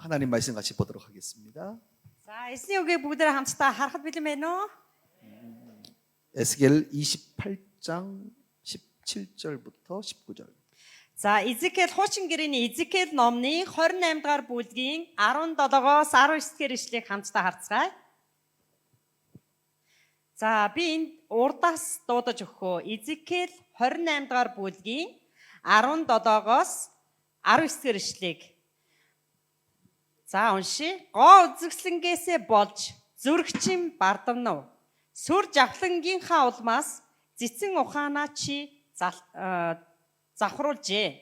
하나님 말씀 같이 보도록 하겠습니다. За, эсний үгийг бүгдээ хамтдаа харахад бэлэн байна уу? 에스겔 28장 17절부터 19절. За, Изекэл хуучин гэрээний Изекэл номны 28 дугаар бүлгийн 17-оос 19-р ишлэгийг хамтдаа харцгаая. За, би энд урдаас дуудаж өгөхөө. Изекэл 28 дугаар бүлгийн 17-оос 19-р ишлэгийг. За, уншия. Гоо үзэгслэнгээсээ болж зүрхчин бардамнав. Сүр жавхлангийнхаа улмаас цэцэн ухаанаа чи завхруулжээ.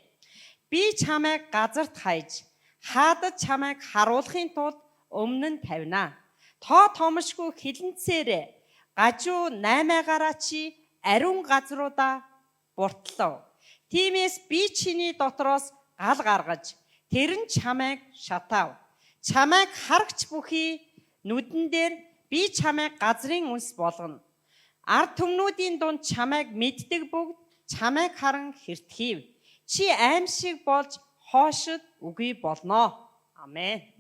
Би чамайг газарт хайж, хаадад чамайг харуулахын тулд өмнө нь тавина. Тоо томшгүй хилэнцээрээ гажуу 8-аараа чи ариун газруудаа буртлав. Тиймээс би чиний дотроос гал гаргаж, тэр нь чамайг шатав. Чамайг харагч бүхий нүдэн дээр би чамайг газрын үнс болгоно. Ард түмнүүдийн дунд чамайг мэддэг бүгд чамайг харан хэртгэв. Чи аимшиг болж хоошид үгүй болно. 아멘.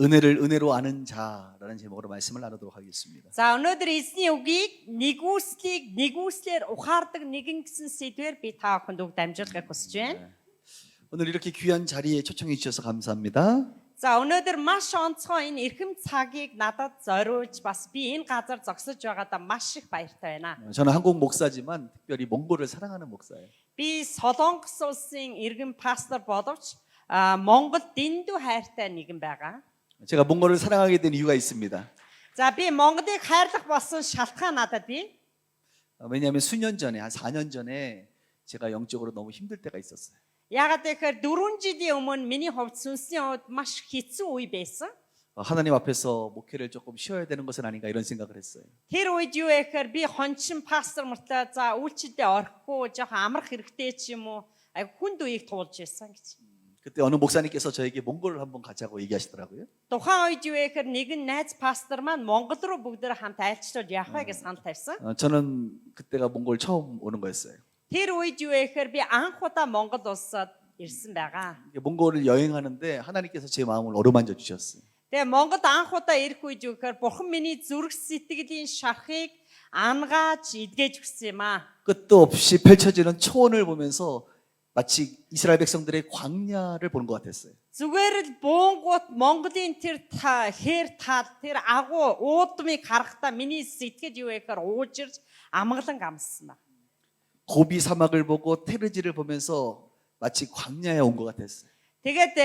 은혜를 은혜로 아는 자라는 제목으로 말씀을 나누도록 하겠습니다. За, өнөөдөр эзний үгийг нэгүслийг нэгүслэр ухаардаг нэгэн гэсэн сэдвээр би та бүхэнд үг дамжуулахыг хүсэж байна. 오늘 이렇게 귀한 자리에 초청해 주셔서 감사합니다. За, өнөөдөр маш онцгой энэ эрхэм цагийг надад зориулж бас би энэ газар зогсож байгаадаа маш их баяртай байна. 저는 한국 목사지만 특별히 몽골을 사랑하는 목사예요. Би Солонгос улсын иргэн пастор боловч Монгол дэндүү хайртай нэгэн байгаа. 제가 몽골을 사랑하게 된 이유가 있습니다. За, би Монголыг хайрлах болсон шалтгаан надад бий. 왜냐하면 수년 전에 한 4년 전에 제가 영적으로 너무 힘들 때가 있었어요. Яагаад гэхээр 4 жилийн өмнө миний хувьд сүнсний хувьд маш хэцүү үе байсан. 하나님 앞에서 목회를 조금 쉬어야 되는 것은 아닌가 이런 생각을 했어요. Тэр үед юу гэхээр би хончин пастор мөртлөө за үйлчлэлдээ орохгүй жоохон амрах хэрэгтэй ч юм уу хүнд үеийг туулж байсан гэж. 그때 어느 목사님께서 저에게 몽골을 한번 가자고 얘기하시더라고요. Тухайн үед юу гэхээр нэгэн найз пастор маань Монгол руу бүгдээ хамт айлчлал явах вэ гэж санал тавьсан. 저는 그때가 몽골 처음 오는 거였어요. Тэр үед юу гэхээр би анх удаа Монгол улсад ирсэн байгаа. 몽골을 여행하는데 하나님께서 제 마음을 어루만져 주셨어요. Тэгээ Монголд анх удаа ирэх үед юу гэхээр бурхан миний зүрх сэтгэлийн шарахыг ангааж эдгэж өгсөн юм аа. 끝도 없이 펼쳐지는 초원을 보면서 마치 이스라엘 백성들의 광야를 보는 것 같았어요. Зүгээр л буунгууд Монголын тэр хээр тал тэр агуу уудмыг харахтаа миний сэтгэл юу гэхээр уужирч амгалан амссан байна. 고비 사막을 보고 테르지를 보면서 마치 광야에 온 것 같았어요. Тэгээд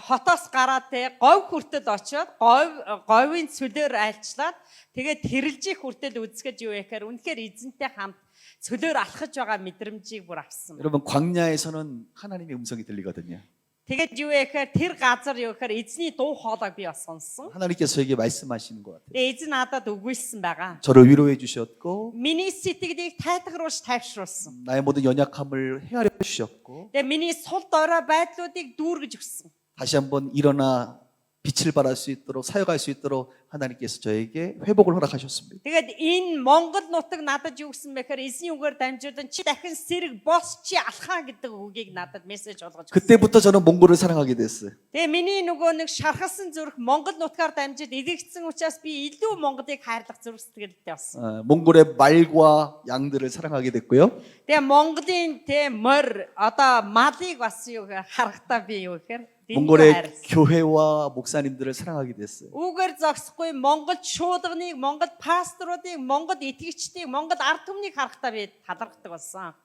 хотоос гараад те говь хүртэл очиод говийн цөлөөр айлчлаад тэгээд тэрэлжих хүртэл үзэхэд юу гэхээр үнэхээр эзэнтэй хамт цөлөөр алхаж байгаа мэдрэмжийг бүр авсан. 여러분 광야에서는 하나님의 음성이 들리거든요. Тэгээд юу гэхээр тэр газар юу гэхээр эзний дуу хоолойг би бас сонссон. 하나님께서 저에게 말씀하시는 것 같아요. Тэгээд эзэн надад өгүүлсэн байгаа. 저를 위로해 주셨고 Миний сэтгэлийг тайтгаруулж тайвшруулсан. 나의 모든 연약함을 헤아려 주셨고 Тэгээд миний сул дорой байдлуудыг дүүргэж өгсөн. 다시 한번 일어나 빛을 발할 수 있도록 사역할 수 있도록 하나님께서 저에게 회복을 허락하셨습니다. Тэгээд энэ Монгол нутаг надад юу гэсэн бэхээр эзний үгээр дамжуулан чи дахин сэрэг бос чи алхаа гэдэг үгийг надад мессеж болгож өгсөн. 그때부터 저는 몽골을 사랑하게 됐어요. Тэгээ миний нөгөө нэг шархалсан зүрх Монгол нутгаар дамжиж эдэгцсэн учраас би илүү Монголыг хайрлах зүрх сэтгэлтэй болсон. 몽골의 말과 양들을 사랑하게 됐고요. Тэгээ Монголын морь одоо малыг бас юу харахтаа би юу гэхээр 몽골의 교회와 목사님들을 사랑하게 됐어요. Үүгээр зогсохгүй Монгол шуудганыг, Монгол пасторуудыг, Монгол итгэгчдийг, Монгол ард түмнийг харахтаа би талархдаг болсон.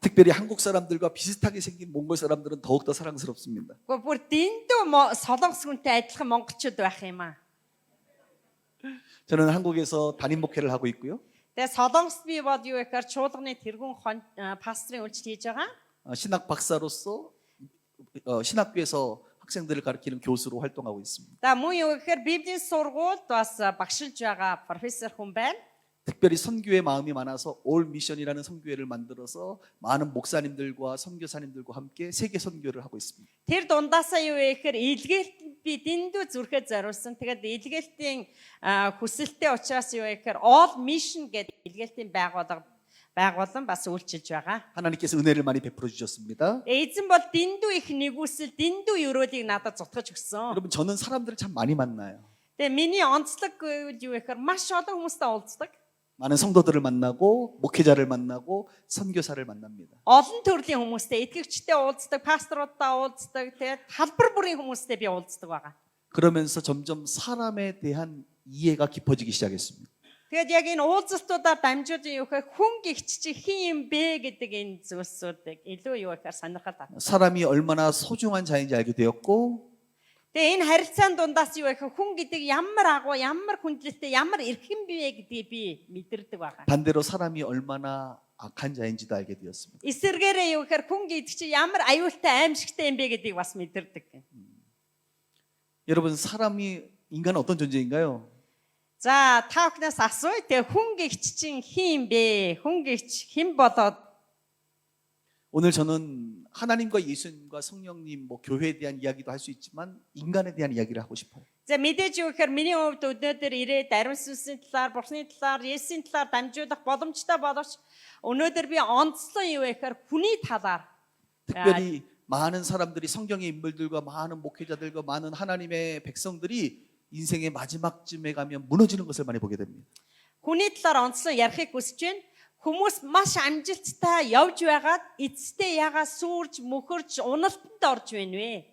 특별히 한국 사람들과 비슷하게 생긴 몽골 사람들은 더욱더 사랑스럽습니다. Гэхдээ бүр дэндүү солонгос хүнтэй адилхан монголчууд байх юм аа. 저는 한국에서 담임 목회를 하고 있고요. Тэгээ солонгост би бод юу гэхээр шуудганы тэргүүн пастрын үйлчлэл хийж байгаа. 신학 박사로서 신학교에서 학생들을 가르치는 교수로 활동하고 있습니다. За мөн юу гэхээр Библийн сургуульд бас багшилж байгаа профессор хүн байна. 특별히 선교의 마음이 많아서 올 미션이라는 선교회를 만들어서 많은 목사님들과 선교사님들과 함께 세계 선교를 하고 있습니다. Тэр дундаасаа юу гэхээр илгээлт би дэндүү зүрхээ зориулсан. Тэгээд илгээлтийн хүсэлтэй учраас юу гэхээр All Mission гэдэг илгээлтийн байгууллага байгуулан бас үйлчилж байгаа. 하나님께서 은혜를 많이 베풀어 주셨습니다. Эзэн бол дэндүү их нэгүсэл, дэндүү өрөөлийг надад зутгаж өгсөн. 여러분 저는 사람들을 참 많이 만나요. Тэгээ миний онцлог гэвэл юу гэхээр маш олон хүмүүстэй уулздаг. 많은 성도들을 만나고 목회자를 만나고 선교사를 만납니다. Олон төрлийн хүмүүстэй, итгэгчтэй уулздаг, пасторуудтай уулздаг, тэгээ талбар бүрийн хүмүүстэй би уулздаг байгаа. 그러면서 점점 사람에 대한 이해가 깊어지기 시작했습니다. Тэгээд яг энэ уулзалтуудаар дамжуулж юу гэхээр хүн гихч чи хин юм бэ гэдэг энэ зүйлсүүдийг илүү юу гэхээр сонирхол татсан. 사람이 얼마나 소중한 자인지 알게 되었고 Тэгээ энэ харилцаан дундаас юу гэхээр хүн гэдэг ямар агуу, ямар хүндлэлтэй, ямар эрхэм бие гэдгийг би мэдэрдэг байгаа. 반대로 사람이 얼마나 악한 자인지도 알게 되었습니다. Эсвэргээрээ юу гэхээр хүн гэдэг чи ямар аюултай аимшигтай юм бэ гэдгийг бас мэдэрдэг. 여러분 인간은 어떤 존재인가요? За та бүхнээс асууя. Тэгээ хүн гихч чинь хин юм бэ? Хүн гихч хэн болоод 오늘 저는 하나님과 예수님과 성령님 뭐 교회에 대한 이야기도 할 수 있지만 인간에 대한 이야기를 하고 싶어요. За мэдээж юу гэхээр миний хувьд өнөөдөр ирээд ариун сүнсийн талаар, Бурхны талаар, Есүсийн талаар дамжуулах боломжтой боловч өнөөдөр би онцлон юу гэхээр хүний талаар 특별히 많은 사람들이 성경의 인물들과 많은 목회자들과 많은 하나님의 백성들이 인생의 마지막쯤에 가면 무너지는 것을 많이 보게 됩니다. хүний талаар онцлон ярихыг хүсэж байна. Хүмүүс маш амжилттай явж байгаад эцэстээ ягаа сүрж, мөхөрж, уналтанд орж байна вэ?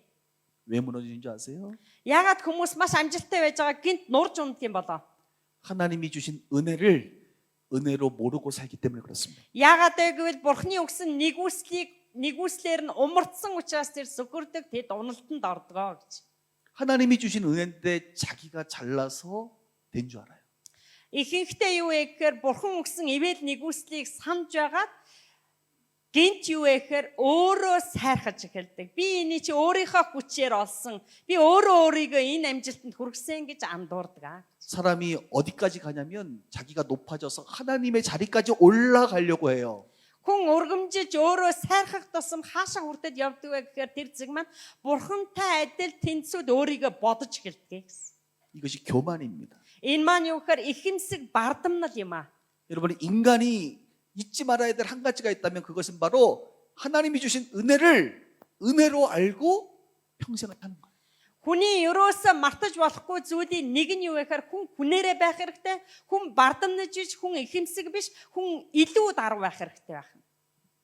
왜 무너지는 줄 아세요? Ягаад хүмүүс маш амжилттай байж байгаа гинт нурж ундах юм болоо? 하나님이 주신 은혜를 은혜로 모르고 살기 때문에 그렇습니다. Ягаад гэвэл Бурхны өгсөн нэгүслээр нь умардсан учраас тэр сүгүрдэг тэд уналтанд ордгоо гэж. 하나님이 주신 은혜인데 자기가 잘나서 된 줄 알아요. Ихэнхдээ юу вэ гэхээр Бурхан өгсөн ивэл нэгүслийг санаж байгаад гинт юу вэ гэхээр өөрөө сайрхаж эхэлдэг. Би энэ чи өөрийнхөө хүчээр олсон. Би өөрийгөө энэ амжилтанд хүргэсэн гэж андуурдаг. 사람이 어디까지 가냐면 자기가 높아져서 하나님의 자리까지 올라가려고 해요. Хүн ургамжиж өөрөө сайрхах тусам хаашаа хүртэл явдаг вэ гэхээр тэр зэг маань Бурхантай адил тэнцвүүд өөрийгөө бодож эхэлдэг гэсэн. 이것이 교만입니다. Энэ маань юу гэхээр ихэмсэг бардамнал юм аа. 여러분 인간이 잊지 말아야 될 한 가지가 있다면 그것은 바로 하나님이 주신 은혜로 알고 평생을 사는 거예요. Хүний ерөөсөө мартаж болохгүй зүйлийн нэг нь юу вэ гэхээр хүн хүнээрээ байх хэрэгтэй, хүн бардамнаж иж, хүн ихэмсэг биш, хүн илүү даруй байх хэрэгтэй байх.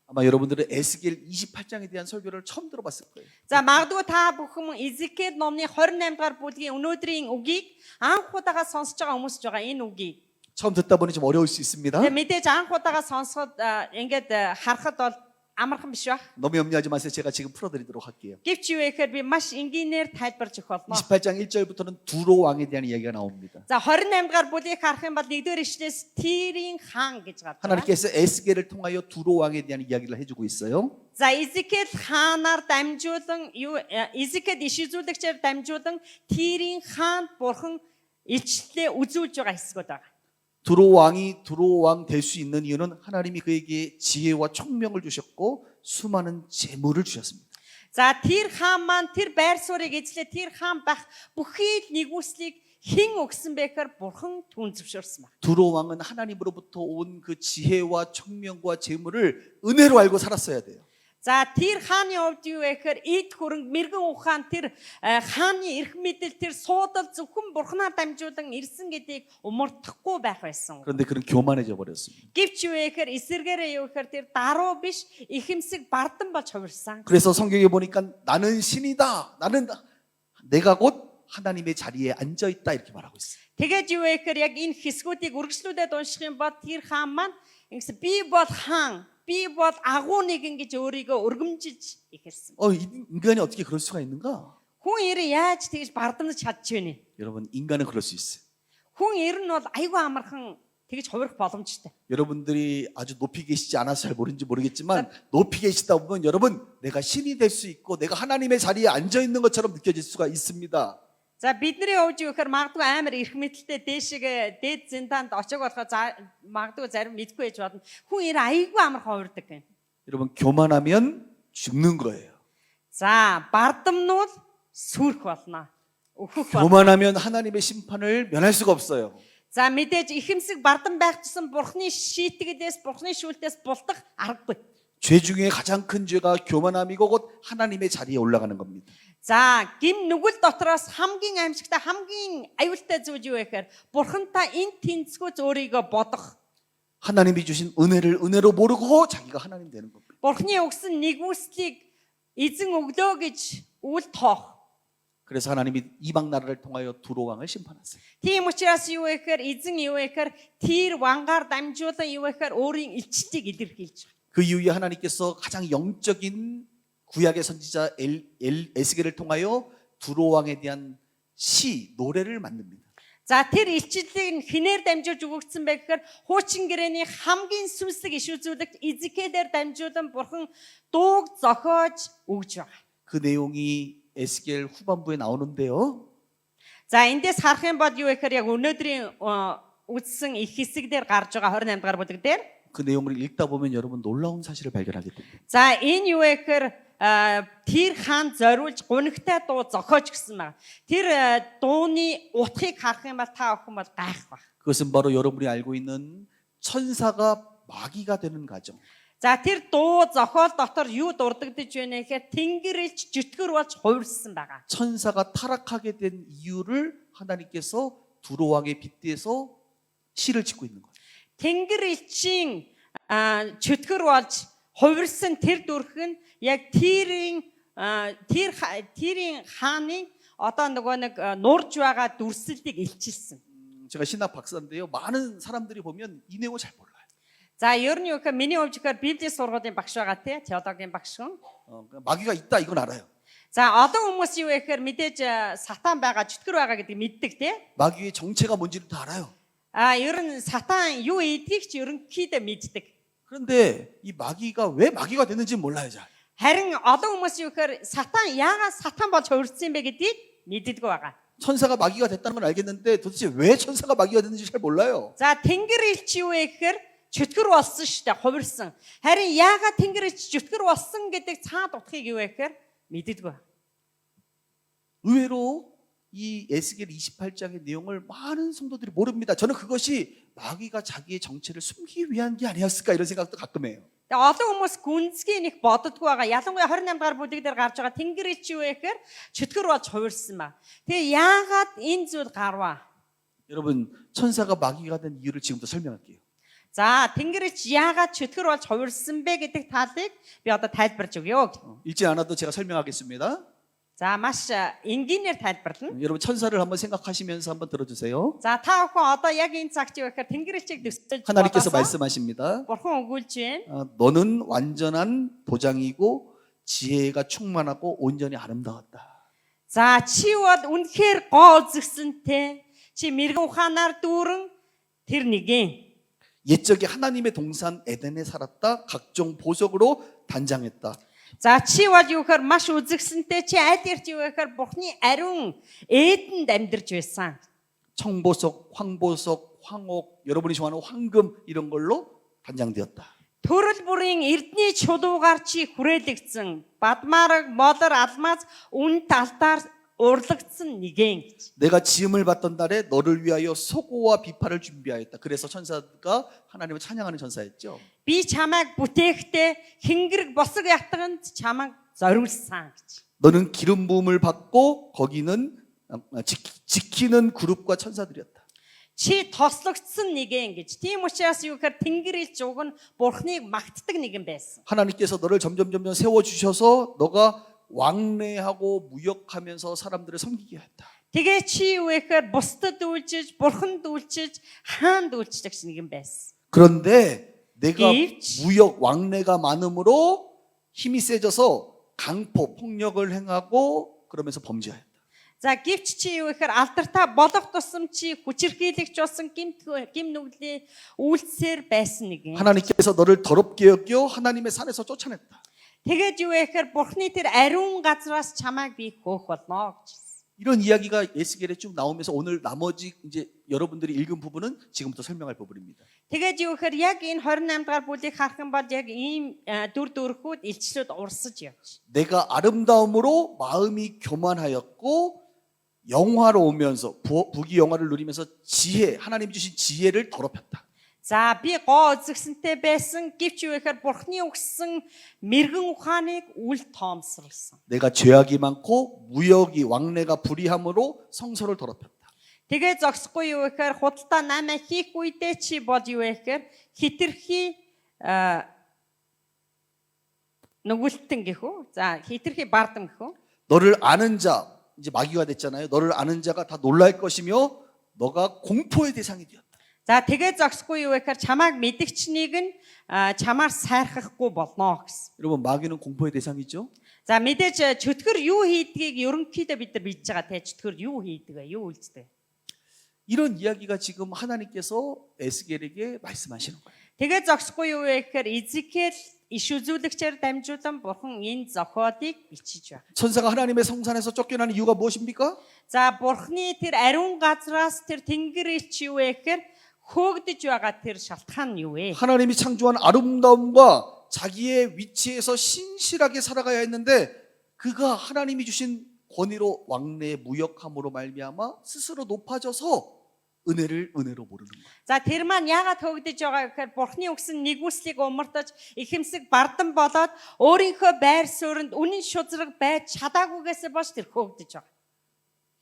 아마 여러분들은 에스겔 28장에 대한 설교를 처음 들어봤을 거예요. За магадгүй та бүхэн Изекэл номны 28 дугаар бүлгийн өнөөдрийн үгийг анх удаага сонсож байгаа хүмүүс ч байгаа энэ үгийг. 처음 듣다 보니 좀 어려울 수 있습니다. Тэгээ мэдээж анх удаага сонсоход ингээд харахад бол амархан биш байх. 너무 염려하지 마세요. 제가 지금 풀어드리도록 할게요. Гэвч юу вэ гэхээр би маш энгийнээр тайлбарж өгөх болно. 28장 1절부터는 두로 왕에 대한 이야기가 나옵니다. За 28 дугаар бүлгийг харах юм бол 1-р ишлээс Тирийн хаан гэж гардаг. 하나님께서 에스겔을 통하여 두로 왕에 대한 이야기를 해주고 있어요. За Изекэл хаанаар дамжуулан Изекэл иш үзүүлэгчээр дамжуулан Тирийн хаанд бурхан илчлэлээ үзүүлж байгаа хэсгүүд байгаа. 두로 왕이 두로 왕 될 수 있는 이유는 하나님이 그에게 지혜와 총명을 주셨고 수많은 재물을 주셨습니다. За тэр хаан маань тэр байр суурийг эзлээ тэр хаан байх бүхий л нэгүслийг хэн өгсөн бэ гэхээр бурхан түн зөвшөөрсөн байна. 두로 왕은 하나님으로부터 온 그 지혜와 총명과 재물을 은혜로 알고 살았어야 돼요. За тэр хааны хувьд юу вэ гэхээр эд хөрөнгө мэрэгэн ухаан тэр хааны эрх мэдэл тэр суудал зөвхөн бурхнаар дамжуулан ирсэн гэдгийг умардахгүй байх байсан. 그런데 그는 교만해져 버렸습니다. Гэвч юу вэ гэхээр эсэргээрээ юу гэхээр тэр даруу биш ихэмсэг бардам болж хувирсан. 그래서 성경에 보니까 나는 신이다. 내가 곧 하나님의 자리에 앉아 있다 이렇게 말하고 있어요. Тэгээд юу вэ гэхээр яг энэ хэсгүүдийг үргэлжлүүлээд унших юм бол тэр хаан маань ингэсэн би бол хаан би бол агуу нэгэн гэж өөрийгөө өргөмжиж ихэрсэн. 인간이 어떻게 그럴 수가 있는가? Хүн ер нь яаж тэгж бардамж чадчих вэ? 여러분 인간은 그럴 수 있어요. Хүн ер нь бол айгүй амархан тэгж хувирах боломжтой. 여러분들이 아주 높이 계시지 않아서 잘 모르는지 모르겠지만 높이 계시다 보면 여러분 내가 신이 될 수 있고 내가 하나님의 자리에 앉아 있는 것처럼 느껴질 수가 있습니다. За бидний хувьд юу гэхээр магадгүй амар эрх мэдэлтэй дээшгээ дээд зиндаанд очиг болохоо магадгүй зарим мэдгүй байж болно. Хүн ер айгүй амархан хувирдаг гэн. 여러분 교만하면 죽는 거예요. За бардамнууд сүрх болно. Өөхөх болно. 교만하면 하나님의 심판을 면할 수가 없어요. За мэдээж ихэмсэг бардан байх тусам Бурхны шийтгэлээс, Бурхны шүүлтээс булдах аргагүй. 죄 중에 가장 큰 죄가 교만함이고 곧 하나님의 자리에 올라가는 겁니다. За гим нүгэл дотроос хамгийн аимшигтай, хамгийн аюултай зүйл юу вэ гэхээр Бурхантай энэ тэнцвүүц өөрийгөө бодох. 하나님이 주신 은혜를 은혜로 모르고 자기가 하나님 되는 겁니다. Бурхны өгсөн нэгүслийг эзэн өглөө гэж үл тоох. 그래서 하나님이 이방 나라를 통하여 두로 왕을 심판하세요. Тийм учраас юу вэ гэхээр эзэн юу вэ гэхээр тэр вангаар дамжуулан юу вэ гэхээр өөрийн илчлэлийг илэрхийлж байгаа. 그 이후에 하나님께서 가장 영적인 구약의 선지자 에스겔을 통하여 두로 왕에 대한 시 노래를 만듭니다. За тэр илчлэлийг хинээр дамжуулж өгөгдсөн байх гэхээр хуучин гэрээний хамгийн сүнслэг иш үзүүлэгч Изекиэлээр дамжуулан Бурхан дууг зохиож өгж байгаа. 그 내용이 에스겔 후반부에 나오는데요. За эндээс харах юм бол юу вэ гэхээр яг өнөөдрийн үздсэн их хэсэг дээр гарч байгаа 28 дугаар бүлэг дээр. 그 내용을 읽다 보면 여러분 놀라운 사실을 발견하게 됩니다. За энэ юу вэ гэхээр тэр хаан зориулж гунигтай дуу зохиож гисэн байна. Тэр дууны утгыг харах юм бол та бүхэн бол гайх баг. 그것은 바로 여러분이 알고 있는 천사가 마귀가 되는 과정. За тэр дуу зохиол дотор юу дурддагдж байна гэхээр тэнгэрэлж житгэр болж хувирсан байгаа. 천사가 타락하게 된 이유를 하나님께서 두로 왕의 빗대서 시를 짓고 있는 거예요. Тэнгэрэлчийн чөтгөр болж хувирсан тэр дүрх нь яг тэрийн хааны одоо нөгөө нэг нурж байгаа дүрслэлийг илчилсэн. 제가 신학 박사인데요. 많은 사람들이 보면 이 내용을 잘 몰라요. За ер нь юу гэхээр миний хувьд гэхээр Библийн сургуулийн багш байгаа тий, теологийн багш хүн. 마귀가 있다 이건 알아요. За олон хүмүүс юу вэ гэхээр мэдээж сатан байгаа, чөтгөр байгаа гэдгийг мэддэг тий. 마귀의 정체가 뭔지를 다 알아요. Ер нь сатан юу эдгийг ч ерөнхийдөө мэддэг. 그런데 이 마귀가 왜 마귀가 됐는지 몰라요, 잘. Харин олон хүмүүс юу гэхээр яагаад сатан болж хувирсан бэ гэдгийг мэддэггүй байгаа. 천사가 마귀가 됐다는 건 알겠는데 도대체 왜 천사가 마귀가 됐는지 잘 몰라요. За тэнгэрэлч юу вэ гэхээр чөтгөр болсон шүү дээ, хувирсан. Харин яагаад тэнгэрэлч чөтгөр болсон гэдэг цаад утгыг юу вэ гэхээр мэддэггүй. 의외로 이 에스겔 28장의 내용을 많은 성도들이 모릅니다. 저는 그것이 마귀가 자기의 정체를 숨기기 위한 게 아니었을까 이런 생각도 가끔 해요. Тэгээ олон хүмүүс гүнзгий нэг боддгоо байгаа. Ялангуяа 28 дугаар бүлэг дээр гарч байгаа тэнгэрэлч юу вэ гэхээр чөтгөр болж хувирсан ба. Тэгээ яагаад энэ зүйл гарваа? 여러분 천사가 마귀가 된 이유를 지금부터 설명할게요. За тэнгэрэлч яагаад чөтгөр болж хувирсан бэ гэдэг талыг би одоо тайлбарж өгье. 읽지 않아도 제가 설명하겠습니다. За маш энгийнээр тайлбарлана. 여러분 천사를 한번 생각하시면서 한번 들어주세요. За та бүхэн одоо яг энэ цагт юу гэхээр тэнгэрэлчийг төсөлж 하나님께서 бодоосоо 말씀하십니다. Бурхан өгүүлж байна. 너는 완전한 도장이고 지혜가 충만하고 온전히 아름다웠다. За чи бол үнэхээр гоо үзэгсэнтэй. Чи мэрэгэн ухаанаар дүүрэн тэр нэгэн. 옛적에 하나님의 동산 에덴에 살았다. 각종 보석으로 단장했다. За чи бол юу гэхээр маш үзэгсэнтэй. Чи аль эрт юу гэхээр Бурхны ариун Эдэнд амьдарч байсан. 청보석, 황보석, 황옥, 여러분이 좋아하는 황금 이런 걸로 단장되었다. Төрөл бүрийн эрдний чулуугаар чи хүрээлэгдсэн. Бадмараг, молор, алмаз үн талтаар урлагдсан нэгэн гэж. 내가 지음을 받던 달에 너를 위하여 소고와 비파를 준비하였다. 그래서 천사가 하나님을 찬양하는 천사였죠. Би чамайг бүтээхдээ хингэрэг босог ятганд чамайг зориулсан гэж. 너는 기름 부음을 받고 거기는 지키는 그룹과 천사들이었다. Чи тослогдсон нэгэн гэж. Тийм учраас юу гэхээр тэнгэрэлч уг нь Бурхныг магтдаг нэгэн байсан. 하나님께서 너를 점점 세워 주셔서 너가 왕래하고 무역하면서 사람들을 섬기게 했다. Тэгээ чи юу гэхээр бусдад үйлчиж, Бурханд үйлчиж, хаанд үйлчдэг нэгэн байсан. 그런데 내가 Гэвч 무역 왕래가 많음으로 힘이 세져서 강포 폭력을 행하고 그러면서 범죄하였다. За гэвч чи юу гэхээр алдартай болох тусам чи хүчирхийлэгч болсон гим нүглийн үйлсээр байсан нэгэн. 하나님께서 너를 더럽게 여겨 하나님의 산에서 쫓아냈다. Тэгээд юу гэхээр Бурхны тэр ариун газраас чамайг би хөөх болно гэж. 이런 이야기가 에스겔에 쭉 나오면서 오늘 나머지 이제 여러분들이 읽은 부분은 지금부터 설명할 부분입니다. Тэгээд юу гэхээр яг энэ 28 дугаар бүлийг харах юм бол яг ийм дүр төрхүүд илчлүүд урсаж явж. 내가 아름다움으로 마음이 교만하였고 영화로우면서 부귀 영화를 누리면서 지혜, 하나님 주신 지혜를 더럽혔다. За би гоо үзэгсэнтэй байсан гэвч юу гэхээр Бурхны өгсөн мэрэгэн ухааныг үл тоомсорлсон. 내가 죄악이 많고 무역이 왕래가 불의함으로 성소를 더럽혔다. Тэгээ зогсохгүй юу гэхээр худалдаа 8 хийх үедээ чи бол юу гэхээр хитрхи нүгэлтэн гэх үү? За хитрхи бардам гэх үү? 너를 아는 자, 이제 마귀가 됐잖아요. 너를 아는 자가 다 놀랄 것이며 너가 공포의 대상이 되었다. За тэгээ зогсохгүй юу гэхээр чамааг мэдгчнийг нь чамаар сайрхахгүй болно гэсэн. 여러분 마귀는 공포의 대상이죠. За мэдээж чөтгөр юу хийдгийг ерөнхийдөө бид нар мэдж байгаа те чөтгөр юу хийдэг вэ? Юу үйлддэг вэ? 이런 이야기가 지금 하나님께서 에스겔에게 말씀하시는 거예요. Тэгээ зогсохгүй юу вэ гэхээр Изекэл иш үзүүлэгчээр дамжуулан Бурхан энэ зохиолыг бичиж байна. 천사가 하나님의 성산에서 쫓겨나는 이유가 무엇입니까? За Бурханы тэр ариун газраас тэр тэнгэр элч юу вэ гэхээр хөөгдөж байгаа тэр шалтгаан нь юу вэ? 하나님이 창조한 아름다움과 자기의 위치에서 신실하게 살아가야 했는데 그가 하나님이 주신 권위로 왕래의 무역함으로 말미암아 스스로 높아져서 은혜로 모르는 거예요. За тэр маань яагаад хөөгдөж байгаа гэхээр Бурханы өгсөн нэгүслийг умартаж ихэмсэг бардан болоод өөрийнхөө байр суурьнд үнэн шударга байж чадаагүйгээс болж тэр хөөгдөж байгаа.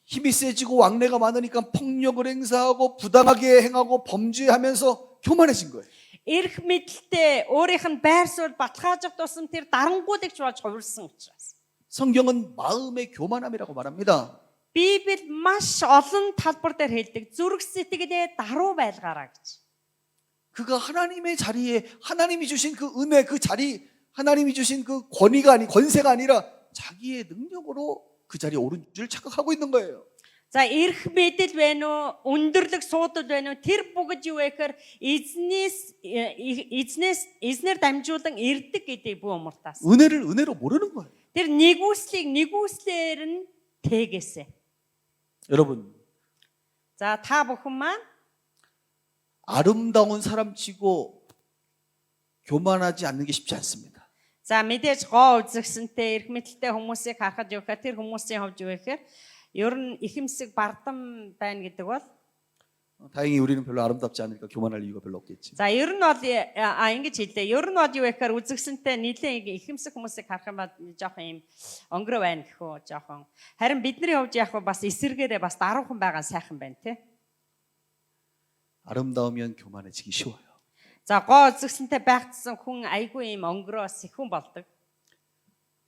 힘이 세지고 왕래가 많으니까 폭력을 행사하고 부당하게 행하고 범죄하면서 교만해진 거예요. Эрх мэдэлтэй өөрийнх нь байр суурь баталгаажих тусам тэр дарангуудыг болж хувирсан учраас. 성경은 마음의 교만함이라고 말합니다. Библи маш олон талбар дээр хэлдэг зүрх сэтгэлээ даруй байлгаараа гэж. 그가 하나님의 자리에 하나님이 주신 그 은혜 그 자리 하나님이 주신 그 권세가 아니라 자기의 능력으로 그 자리에 오른 줄 착각하고 있는 거예요. За эрх мэдэл байна уу, өндөрлөг суудал байна уу? Тэр бүгд юу вэ гэхээр эзнэр дамжуулан ирдэг гэдэг бүх умартаас. 은혜로 모르는 거예요. Тэр нэгүслээр нь тэгээсэ. 여러분, За та бүхэн маань 아름다운 사람치고 교만하지 않는 게 쉽지 않습니다. за мэдээж гоо үзэгсэнтэй эрх мэдэлтэй хүмүүсийг харахад юу гэхээр тэр хүмүүсийн хувьд юу гэхээр ер нь ихэмсэг бардам байна гэдэг бол 다행히 우리는 별로 아름답지 않으니까 교만할 이유가 별로 없겠지. за ер нь бол ингэж хэллээ. Ер нь бол юу гэхээр үзэгсэнтэй нийлэн ихэмсэг хүмүүсийг харах юм бол жоохон юм өнгөрөө байна гэхүү жоохон. Харин бидний хувьд яг бас эсэргээрээ бас даруухан байгаа сайхан байна те. 아름다우면 교만해지기 쉬워요. За гоо үзэгсэнтэй байгцсан хүн айгүй юм өнгөрөө сэхэн болдог.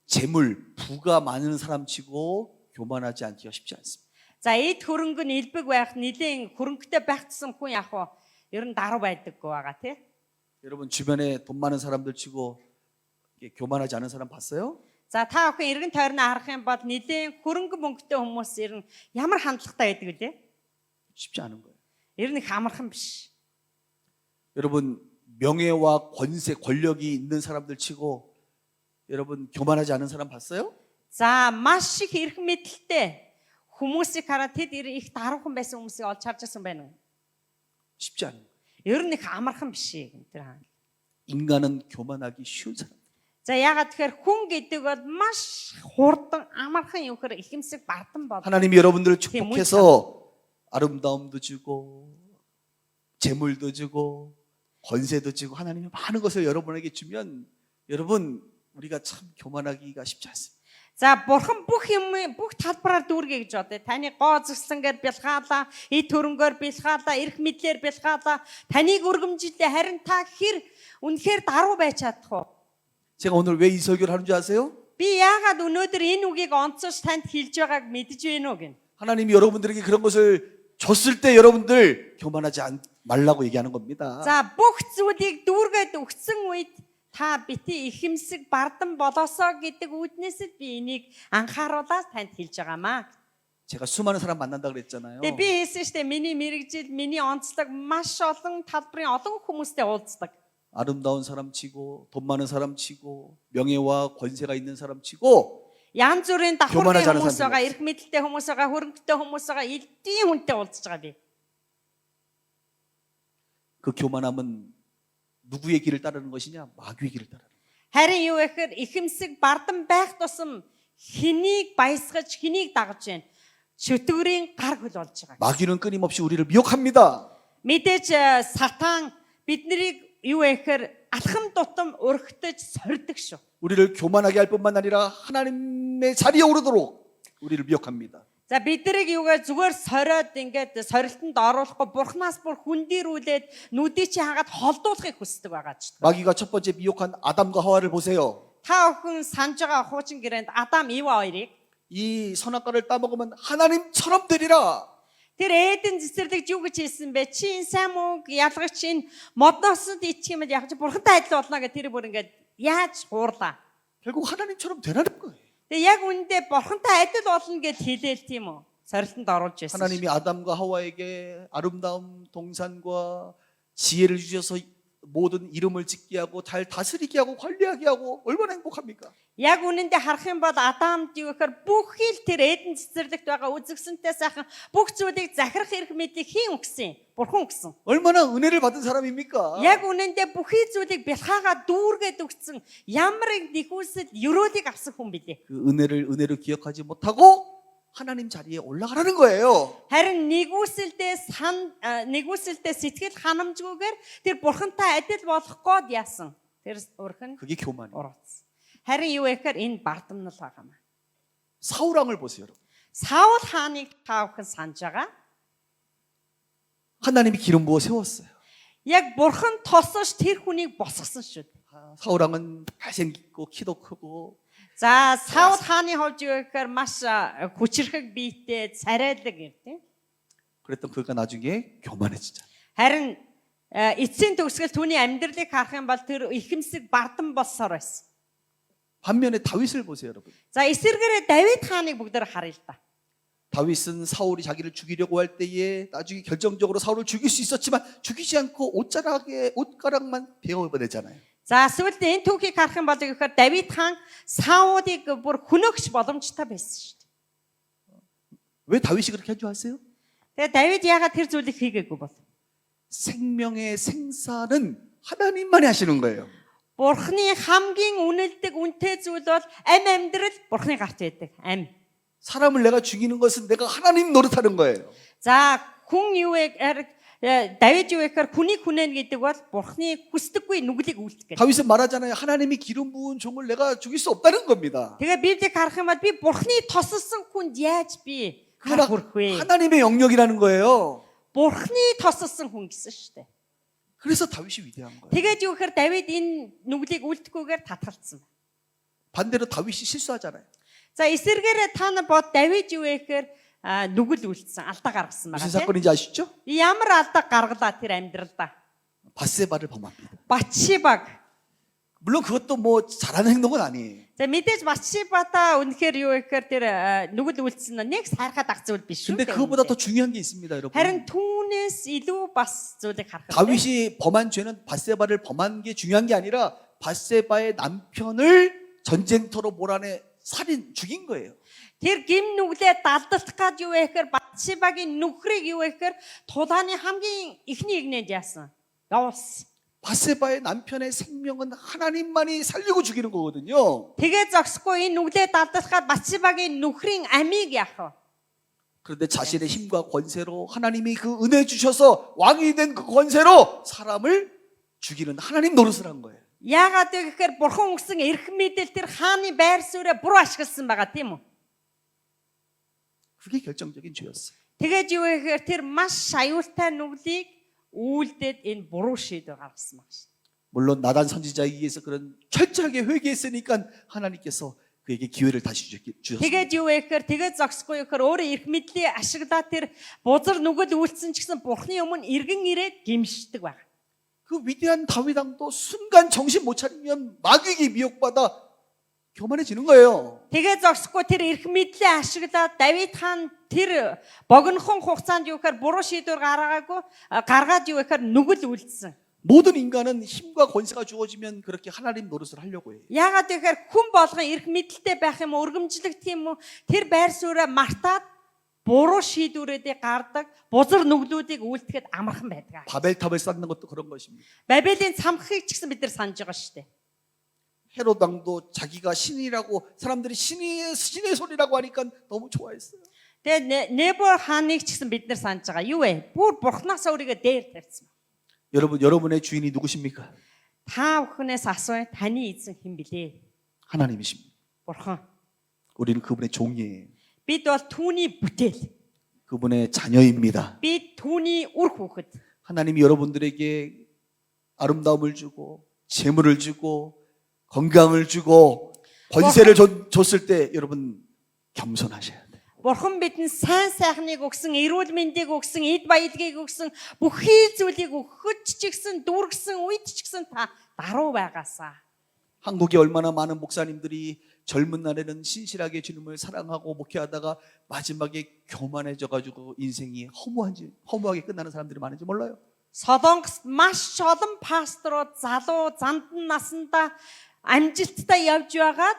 재물, 부가 많은 사람치고 교만하지 않기가 쉽지 않습니다. За эд хөрөнгө нь илбэг байх нэлийн хөрөнгөтэй байгцсан хүн яг ер нь даруй байдаггүй байгаа тий. 여러분 주변에 돈 많은 사람들 치고 교만하지 않은 사람 봤어요? За та бүхэн эргэн тойрноо харах юм бол нэлийн хөрөнгө мөнгөтэй хүмүүс ер нь ямар хандлагатай байдаг вэ? 쉽지 않은 거예요. Ер нь их амархан биш. 여러분 명예와 권력이 있는 사람들 치고 여러분 교만하지 않은 사람 봤어요? За маш их эрх мэдэлтэй хүмүүсийг хараад тэд их даруухан байсан хүмүүсийг олж харж байсан байна уу? 쉽지 않은 거예요. Ер нь их амархан биш юм тэр. 인간은 교만하기 쉬운 사람. За ягаад тэгэхээр хүн гэдэг бол маш хурдан амархан юм хэр ихэмсэг бардам бол. 하나님이 여러분들을 축복해서 아름다움도 주고 재물도 주고 권세도 주고 하나님이 많은 것을 여러분에게 주면 여러분 우리가 참 교만하기가 쉽지 않습니다. За бурхан бүх юм бүх талбараар дүүргэй гэж бодъё. Таны гоо згсэнгээр бэлгаалаа, эд хөрөнгөөр бэлгаалаа, эрх мэдлэр бэлгаалаа. Таныг өргөмжилээ харин та хэр үнэхээр даруй байж чадах вэ? 제가 오늘 왜 이 설교를 하는 줄 아세요? Би яагаад өнөөдөр энэ үгийг онцолж танд хэлж байгааг мэдэж байна уу гин. 하나님이 여러분들에게 그런 것을 줬을 때 여러분들 교만하지 말라고 얘기하는 겁니다. За бүх зүйлийг дүүргээд өгсөн үед та бити ихэмсэг бардам болоосоо гэдэг үүднээс л би энийг анхааруулаад танд хэлж байгаамаа. 제가 수많은 사람 만난다 그랬잖아요. Тэгээ би хэлсэн шүү дээ миний мэрэгжил, миний онцлог маш олон талбарын олон хүмүүстэй уулздаг. 아름다운 사람 치고 돈 많은 사람 치고 명예와 권세가 있는 사람 치고 Янз бүрийн давхаргийн 교만하지 않은 хүмүүс байгаа, 사람들. эрх мэдэлтэй хүмүүс байгаа, хөрөнгөтэй хүмүүс байгаа, элдийн хүнтэй уулзж байгаа би. 그 교만함은 누구의 길을 따르는 것이냐? 마귀의 길을 따르는 거예요. Харин юу гэхээр ихэмсэг бардам байх тусам хэнийг баясгаж, хэнийг дагаж байна? шүтгэрийн гар хөл болж байгаа. 마귀는 끊임없이 우리를 미혹합니다. Мэдээж сатан биднийг юу гэхээр алхам тутам өргөтөж сордог шүү. 우리를 교만하게 할 뿐만 아니라 하나님의 자리에 오르도록 우리를 미혹합니다. За биднийг юугаар зүгээр сориод ингээд сорилтонд оруулахгүй бурхнаас бүр хүндэрүүлээд нүдийг чи хагаад холдуулахыг хүсдэг байгаа ч. 마귀가 첫 번째 미혹한 아담과 하와를 보세요. Та охин санаж байгаа хуучин гэрээнд Адам, Ива хоёрыг 이 선악과를 따먹으면 하나님처럼 되리라. тэр Эден цэцэрлэгт юу гэж хэлсэн бэ? Чи энэ сайн мөнгө ялгагч энэ модосод ичих юм бол яг ч бурхантай адил болно гэх тэр бүр ингээд яаж хуурлаа. 결국 하나님처럼 되라는 거예요. Тэгээ яг үүндээ бурхантай адил болно гэд хэлээл тийм үү? Сорилтонд оруулж байсан. 하나님이 아담과 하와에게 아름다운 동산과 지혜를 주셔서 모든 이름을 짓게 하고 잘 다스리게 하고 관리하게 하고 얼마나 행복합니까? Яг үнэндээ харах юм бол Адамд юу гэхээр бүх хил тэр Эден цэцэрлэгт байгаа үзэгсэнтэй сайхан бүх зүйлийг захирах эрх мэдлийг хийн өгсөн. Бурхан өгсөн. 얼마나 은혜를 받은 사람입니까? Яг үнэндээ бүхий зүйлийг бэлхаагаа дүүргээд өгсөн. Ямар нэг хүсэл ёроолыг авсан хүн билээ. 그 은혜를 기억하지 못하고 하나님 자리에 올라가라는 거예요. Харин нэгүсэлтэй сэтгэл ханамжгүйгээр тэр бурхантай адил болох гээд яасан. Тэр өрхөн 그게 교만이에요. орооцсон. Харин юу гэхээр энэ бардамнал байгаа юм. 사울 왕을 보세요, 여러분. Саул хааныг та бүхэн санаж байгаа? 하나님이 기름 부어 세웠어요. Яг бурхан тосож тэр хүнийг босгосон шүү дээ. 사울 왕은 잘생기고 키도 크고 За Саул хааны хувьд юу гэхээр маш хүчрхэг биетэй царайлаг юм тийм. 그랬던 그가 나중에 교만해지잖아요. Харин эцсийн төгсгөл түүний амьдралыг харах юм бол тэр ихэмсэг бардам болсоор байсан. 반면에 다윗을 보세요, 여러분. За эсэргээрээ Давид хааныг бүгдээр харъя л да. 다윗은 사울이 자기를 죽이려고 할 때에 나중에 결정적으로 사울을 죽일 수 있었지만 죽이지 않고 옷가락만 베어버렸잖아요. За сүүлд энэ түүхийг харах юм бол гэхээр Давид хаан Саулыг бүр хөнөөгч боломжтой байсан шүү дээ. 왜 다윗이 그렇게 한 줄 아세요? Тэгээ Давид яагаад тэр зүйлийг хийгээгүй бол? 생명의 생사는 하나님만이 하시는 거예요. Бурхны хамгийн үнэлдэг үнэтэй зүйл бол амь амьдрал Бурхны гарт байдаг. Амь. 사람을 내가 죽이는 것은 내가 하나님 노릇하는 거예요. За хүн юу Давид юу гэхээр хүнийг хүнэн гэдэг бол Бурхны хүсдэггүй нүглийг үйлдэх гэдэг. 다윗은 말하잖아요. 하나님이 기름 부은 종을 내가 죽일 수 없다는 겁니다. Тэгээ Библийг харах юм бол би Бурхны тосолсон хүнд яаж би 그러나 хүрэх вэ? 하나님의 영역이라는 거예요. Бурхны тосолсон хүн гэсэн шүү дээ. 그래서 다윗이 위대한 거예요. Тэгээд юу гэхээр Давид энэ нүглийг үйлдэхгүйгээр татгалцсан. 반대로 다윗이 실수하잖아요. За эсэргээрээ та нар бод Давид юу гэхээр нүгэл үйлдсэн, алдаа гаргасан 무슨 байгаа тийм. 사건인지 아시죠? Ямар алдаа гаргалаа тэр амьдралдаа? 바세바를 범합니다. Батшибаг. 물론 그것도 뭐 잘하는 행동은 아니에요. За мэдээж Батшибата үнэхээр юу гэхээр тэр нүгэл үйлдсэн нь нэг сайрхаад ах зүйл биш шүү 근데 дээ. 그거보다 더 중요한 게 있습니다, 여러분. Харин түүнээс илүү бас зүйлийг харах. 다윗이 범한 죄는 바세바를 범한 게 중요한 게 아니라 바세바의 남편을 전쟁터로 몰아내 죽인 거예요. Тэр гим нүглээ далдалах гад юу гэхээр Батшибагийн нүхрийг юу гэхээр тулааны хамгийн ихний игнэнд яасан. Явуулсан. 바세바의 남편의 생명은 하나님만이 살리고 죽이는 거거든요. Тэгээ зогсохгүй энэ нүглээ далдалахад Батшибагийн нүхрийн амийг яах вэ? 그런데 자신의 힘과 권세로 하나님이 그 은혜 주셔서 왕이 된 그 권세로 사람을 죽이는 하나님 노릇을 한 거예요. Яагаад гэхээр бурхан өгсөн эрх мэдэл тэр хааны байр суурь буруу ашигласан байгаа тийм үү? 그게 결정적인 죄였어요. Тэгээд юу гэхээр тэр маш аюултай нүглийг үйлдээд энэ буруу шийдвэр гаргасан байна. 물론 나단 선지자에 의해서 그런 철저하게 회개했으니까 하나님께서 그에게 기회를 다시 주셨습니다. Тэгээд юу гэхээр тэгээд зогсохгүй гэхээр өөрөө эрх мэдлийг ашиглаад тэр бузар нүгэл үйлдсэн ч гэсэн бурхны өмнө эргэн ирээд гимшдэг байна. 그 위대한 다윗 왕도 순간 정신 못 차리면 마귀에게 미혹받아 교만해지는 거예요. Тэгээд зогсохгүй тэр эрх мэдлийг ашиглаад Давид хаан тэр богинохон хугацаанд юу гэхээр буруу шийдвэр гаргаад юу гэхээр нүгэл үйлдсэн. 모든 인간은 힘과 권세가 주어지면 그렇게 하나님 노릇을 하려고 해요. Яагаад гэхээр хүн болгон эрх мэдэлтэй байх юм уу, өргөмжлөгдөх юм уу, тэр байр сууриа мартаад буруу шийдвэрүүдийг гардаг, бузар нүглүүдийг үйлдэхэд амархан байдаг. 바벨탑을 쌓는 것도 그런 것입니다. Бабелийн цамхыг ч гэсэн бид нар санаж байгаа шүү дээ. 헤롯 왕도 자기가 신이라고 사람들이 신의 소리라고 하니까 너무 좋아했어요. Тэгээ Небор хааныг ч гэсэн бид нар санаж байгаа. Юу вэ? Бүр бурхнаас өөрийгөө дээр тавьсан. 여러분, 여러분의 주인이 누구십니까? Та бүхнээс асууя, таны эзэн хэн билээ? 하나님이십니다. Бурхан. 우리는 그분의 종이에요. Бид бол түүний бүтээл. 그분의 자녀입니다. Бид түүний үр хүүхэд. 하나님이 여러분들에게 아름다움을 주고 재물을 주고 건강을 주고 권세를 줬을 때 여러분 겸손하셔야 돼요. Бурхан бидэнд сайн сайхныг өгсөн, эрүүл мэндийг өгсөн, эд баялагийг өгсөн, бүхий зүйлийг өгөхөд ч гэсэн, дүүргсэн үед ч гэсэн та даруй байгаасаа. 한국에 얼마나 많은 목사님들이 젊은 날에는 신실하게 주님을 사랑하고 목회하다가 마지막에 교만해져가지고 인생이 허무하게 끝나는 사람들이 많은지 몰라요. Солонгост маш олон пасторууд залуу зандан насандаа амжилттай явж байгаад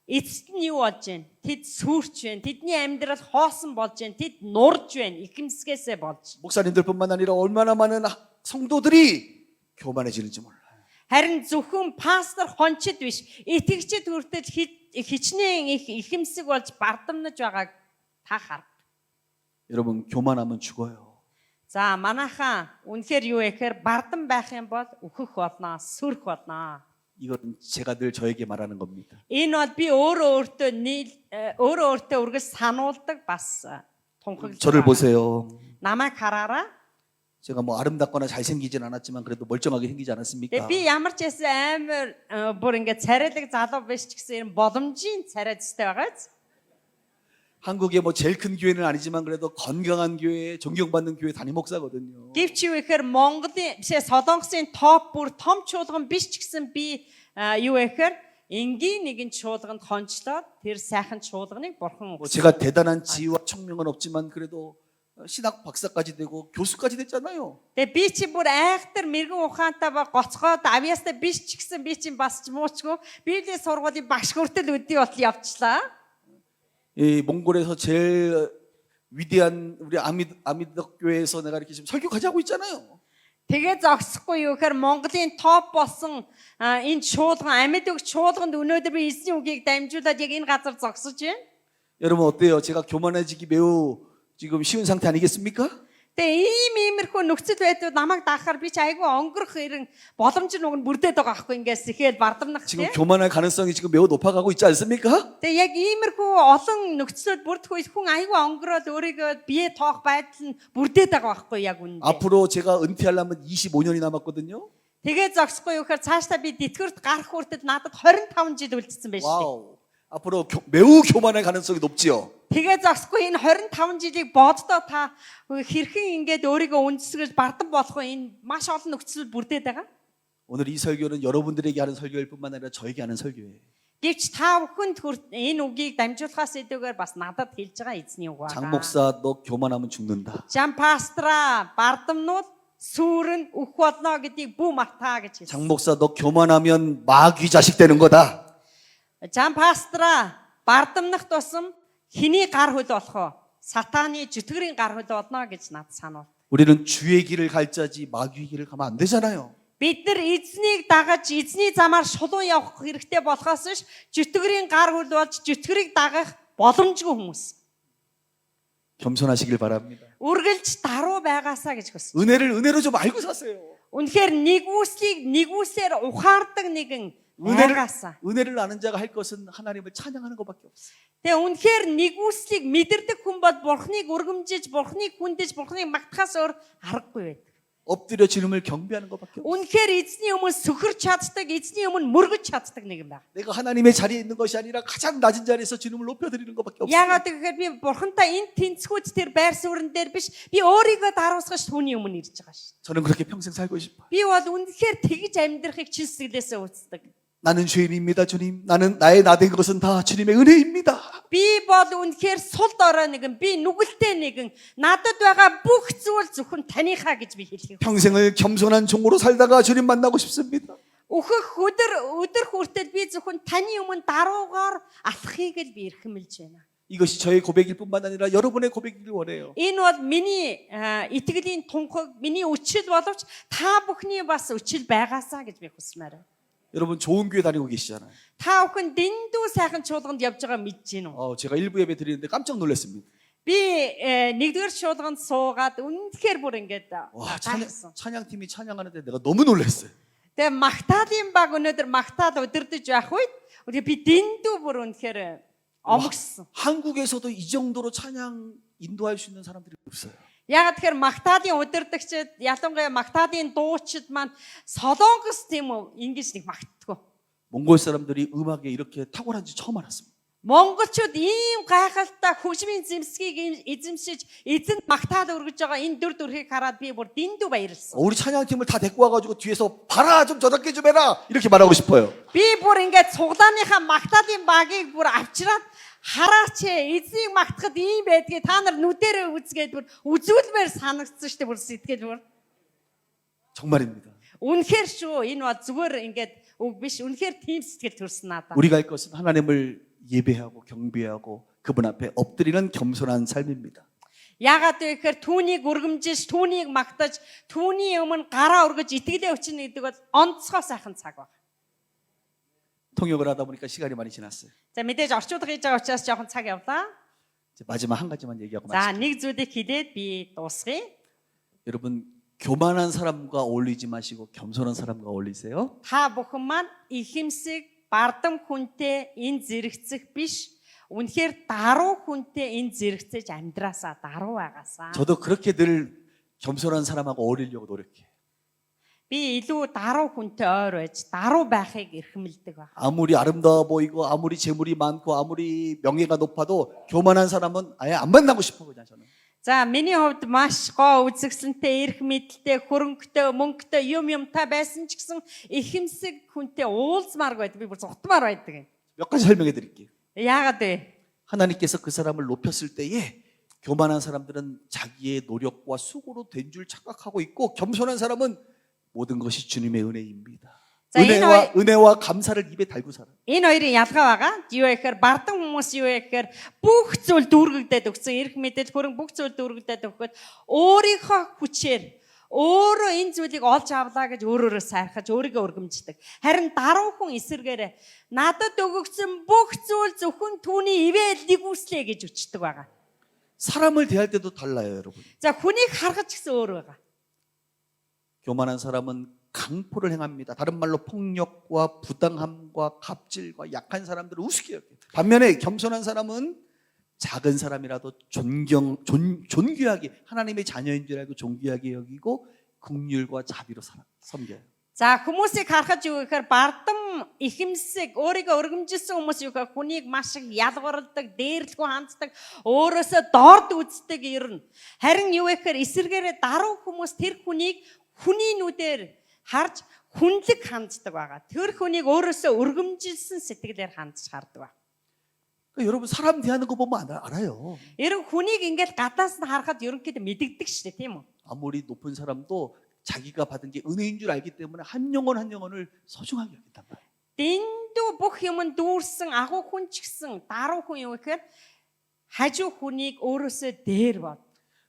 эцэст нь юу болж байна? Тэд сүрч байна. Тэдний амьдрал хоосон болж байна. Тэд нурж байна. Ихэмсгээсээ болж. 목사님들뿐만 아니라 얼마나 많은 성도들이 교만해지는지 몰라요. Харин зөвхөн пастор хончид биш, итгэгчид хүртэл хичнээн их ихэмсэг болж бардамнаж байгааг та хар. 여러분 교만하면 죽어요. За манайхаа үнэхээр юу вэ гэхээр бардам байх юм бол өөхөх болно, сүрх болно. 이건 제가 늘 저에게 말하는 겁니다. Энэ бол би өөрөө өөртөө үргэлж сануулдаг бас тунхаглаж. 저를 보세요. Намайг хараараа. 제가 뭐 아름답거나 잘생기진 않았지만 그래도 멀쩡하게 생기지 않았습니까? Тэгээ би ямар ч байсан амар бүр ингээд царайлаг залуу биш ч гэсэн боломжийн царайцтай байгааз. 한국의 뭐 제일 큰 교회는 아니지만 그래도 건강한 교회, 존경받는 교회 담임 목사거든요. Гэвч юу гэхээр Монголын бишээ Солонгосын топ бүр том чуулган биш ч гэсэн би юу гэхээр энгийн нэгэн чуулганд хончлоод тэр сайхан чуулганыг бурхан 뭐 өгсөн. 제가 대단한 지위와 청명은 없지만 그래도 신학 박사까지 되고 교수까지 됐잖아요. Тэгээ би чи бүр айхтар мэрэгэн ухаантай ба гоцгоод авьяастай биш ч гэсэн би чи бас ч муучгүй Библийн сургуулийн багш хүртэл өдий бол явчлаа. 이 몽골에서 제일 위대한 우리 아미덕 교회에서 내가 이렇게 지금 설교까지 하고 있잖아요. Тэгээ зогсохгүй юу гэхээр Монголын топ болсон энэ чуулган амьд өг чуулганд өнөөдөр би эзний үгийг дамжуулаад яг энэ газар зогсож байна. 여러분 어때요? 제가 교만해지기 매우 지금 쉬운 상태 아니겠습니까? Тэгээ иймэрхүү нөхцөл байдлууд намайг даахаар би ч айгүй өнгөрөх ирэн боломж нүг нь бүрдээд байгаа байхгүй ингээс ихэд бардамнах 지금 тийм. 교만할 가능성이 지금 매우 높아가고 있지 않습니까? Тэгээ яг иймэрхүү олон нөхцөлд бүрдэх үед хүн айгүй өнгөрөөд өөрийгөө бие тоох байдал нь бүрдээд байгаа байхгүй яг үнэндээ. 앞으로 제가 은퇴하려면 25년이 남았거든요. Тэгээ зогсохгүй юу гэхээр цаашдаа би тэтгэврт гарах хүртэл надад 25 жил үлдсэн байж тээ. 와우. 앞으로 매우 교만할 가능성이 높지요. Тэгээ зогсохгүй энэ 25 жилийг боддоо та хэрхэн ингээд өөрийгөө үндэсгэж бардам болох вэ? Энэ маш олон нөхцөл бүрдээд байгаа. 오늘 이 설교는 여러분들에게 하는 설교일 뿐만 아니라 저에게 하는 설교예요. Гэвч та бүхэнд энэ үгийг дамжуулахаас илүүгээр бас надад хэлж байгаа эзний үг 장 байна. 목사 너 교만하면 죽는다. Жан пастра бардамнууд сүрэн үх болно гэдгийг бүү мартаа гэж 장 хэлсэн. 목사 너 교만하면 마귀 자식 되는 거다. Жан пастра бардамнах тусам хиний гар хөл болох уу? Сатааны жүтгэрийн гар хөл болно гэж над санав. 우리는 주의 길을 갈 자지 마귀의 길을 가면 안 되잖아요. Бид нар эзнийг дагаж эзний замаар шулуун явах хэрэгтэй болохоос ш жүтгэрийн гар хөл болж жүтгэрийг дагах боломжгүй хүмүүс. 겸손하시길 바랍니다. Үргэлж даруй байгаасаа гэж хүсэж. 은혜를 좀 알고 사세요. Үнэхээр нэгүслээр ухаардаг нэгэн байгаасаа. 은혜를 아는 자가 할 것은 하나님을 찬양하는 것밖에 없어요. Тэгээ үнэхээр нэгүслийг мэдэрдэг хүн бол бурхныг өргөмжиж, бурхныг хүндэж, бурхныг магтахаас өөр аргагүй байдаг. 엎드려 주님을 경배하는 것밖에 없어요. Үнэхээр эзний өмнө сөхөрч чаддаг, эзний өмнө мөргөж чаддаг нэгэн байна. 내가 하나님의 자리에 있는 것이 아니라 가장 낮은 자리에서 주님을 높여드리는 것밖에 없어요. Яагаад гэхээр би бурхантай энэ тэнцвүүц тэр байр суурин дээр биш, би өөрийгөө даруусгаж түүний өмнө ирж байгаа ш. 저는 그렇게 평생 살고 싶어요. Би бол үнэхээр тэгж амьдрахыг чин сэтгэлээсээ үздэг. 나는 죄인입니다, 주님. 나는 나의 나된 것은 다 주님의 은혜입니다. Би бол үнэхээр сул дорой нэгэн, би нүгэлтэй нэгэн, надад байгаа бүх зүйл зөвхөн таныхаа гэж би хэлхийг. 평생을 겸손한 종으로 살다가 주님 만나고 싶습니다. Өөхөх өдөр хүртэл би зөвхөн таны өмнө даруугаар алхахыг л би эрхэмлж байна. 이것이 저의 고백일 뿐만 아니라 여러분의 고백이길 원해요. Энэ бол миний итгэлийн тунхаг, миний өчил боловч та бүхний бас өчил байгаасаа гэж би хүсмээр байна. 여러분 좋은 교회 다니고 계시잖아요. Та бүхэн дэндүү сайхан чуулганд явж байгаа мэдэж гинүү. 제가 일부 예배 드리는데 깜짝 놀랐습니다. Би нэгдүгээр шуулганд суугаад үнэхээр бүр ингээд 와, гайхсан. 찬양팀이 찬양하는데 내가 너무 놀랐어요. Тэгээ магтаалын баг өнөөдөр магтаал удирдах байх үед би дэндүү бүр үнэхээр омгсон. 한국에서도 이 정도로 찬양 인도할 수 있는 사람들이 없어요. Ягаад тэгэхээр магтаалын удирдагчид ялангуяа магтаалын дуучид маань солонгос тийм үү ингэж нэг магтдаггүй. 몽골 사람들이 음악에 이렇게 탁월한지 처음 알았습니다. Монголчууд ийм гайхалтай хөгжмийн зэмсгийг эзэмшиж эзэнд магтаал өргөж байгаа энэ дүр төрхийг хараад би бүр дэндүү баярлсан. 우리 찬양팀을 다 데리고 와가지고 뒤에서 봐라 좀 저렇게 좀 해라 이렇게 말하고 싶어요. Би бүр ингээд цуглааныхаа магтаалын багийг бүр авчираад хараач эзнийг магтахад ийм байдгийг та нар нүдэрээ үзгээд бүр үзүүлмээр санагдсан шүү дээ бүр сэтгэл бүр. 정말입니다. Үнэхээр шүү энэ бол зүгээр ингээд үг биш үнэхээр тийм сэтгэл төрсөн надад. 우리가 할 것은 하나님을 예배하고 경배하고 그분 앞에 엎드리는 겸손한 삶입니다. Яагаад вэ гэхээр түүнийг өргөмжилж, түүнийг магтаж, түүний өмнө гараа өргөж итгэлээ өчнө гэдэг бол онцгой сайхан цаг баг. 통역을 하다 보니까 시간이 많이 지났어요. За мэдээж орчуулга хийж байгаа учраас жоохон цаг явлаа. 이제 마지막 한 가지만 얘기하고 За 마칠게요. нэг зүйлийг хэлээд би дуусгая. 여러분 교만한 사람과 어울리지 마시고 겸손한 사람과 어울리세요. Та бүхэн маань ихэмсэг, бардам хүнтэй энэ зэрэгцэх биш. Үнэхээр даруу хүнтэй энэ зэрэгцэж амьдраасаа даруу байгаасаа. 저도 그렇게 늘 겸손한 사람하고 어울리려고 노력해요. Би илүү даруу хүнтэй ойр байж даруу байхыг эрхэмлдэг ба. 아무리 아름다워 보이고 아무리 재물이 많고 아무리 명예가 높아도 교만한 사람은 아예 안 만나고 싶어 그냥 저는. За миний хувьд маш гоо үзэгсэлнтэй, эрх мэдэлтэй, хөрөнгөтэй, мөнгөтэй юмтай байсан ч гэсэн ихэмсэг хүнтэй уулзмаар байдаг. Би бүр зутмаар байдаг. 몇 가지 설명해 드릴게요. Яагаад вэ? 하나님께서 그 사람을 높였을 때에 교만한 사람들은 자기의 노력과 수고로 된 줄 착각하고 있고 겸손한 사람은 모든 것이 주님의 은혜입니다. 자, 은혜와 감사를 입에 달고 살아. Энэ хоёрын ялгаа байгаа. Юу вэ гэхээр бардам хүмүүс юу вэ гэхээр бүх зүйл дүүргэгдээд өгсөн. Эрх мэдэл, хөрөнгө бүх зүйл дүүргэгдээд өгөхөд өөрийнхөө хүчээр өөрөө энэ зүйлийг олж авлаа гэж өөрөөрөө сайрхаж өөрийгөө өргөмждөг. Харин даруу хүн эсэргээрээ надад өгөгдсөн бүх зүйл зөвхөн түүний ивэл нэгүслээ гэж өчтдөг байгаа. 사람을 대할 때도 달라요, 여러분. За хүнийг харгаж гэсэн өөр байгаа. 교만한 사람은 강포를 행합니다. 다른 말로 폭력과 부당함과 갑질과 약한 사람들을 우습게 여겨요. 반면에 겸손한 사람은 작은 사람이라도 존귀하게 하나님의 자녀인 줄 알고 존귀하게 여기고 긍휼과 자비로 섬겨요. За хүмүүсийг харахад юу гэхээр бардам ихэмсэг өөрийгөө өргөмжилсэн хүмүүс юу гэхээр хүнийг маш их ялгарладаг, дээрлэхүү ханддаг, өөрөөсөө дорд үздэг ирнэ. Харин юу гэхээр эсэргээрээ даруй хүмүүс тэр хүнийг хүний нүдээр харж хүнлэг ханддаг байгаа. Тэр хүнийг өөрөөсөө өргөмжилсэн сэтгэлээр хандж хардаг ба. 그러니까 여러분 사람 대하는 거 보면 알아요. Ерөн хүнийг ингээд гадаас нь харахад ерөнхийдөө мэддэг шүү дээ, тийм үү? 아무리 높은 사람도 자기가 받은 게 은혜인 줄 알기 때문에 한 영혼 한 영혼을 소중하게 여긴단 말이에요. Дэндүү бүх юмд дүүрсэн агуу хүн ч гэсэн даруй хүн юу гэхээр хажуу хүнийг өөрөөсөө дээр бод.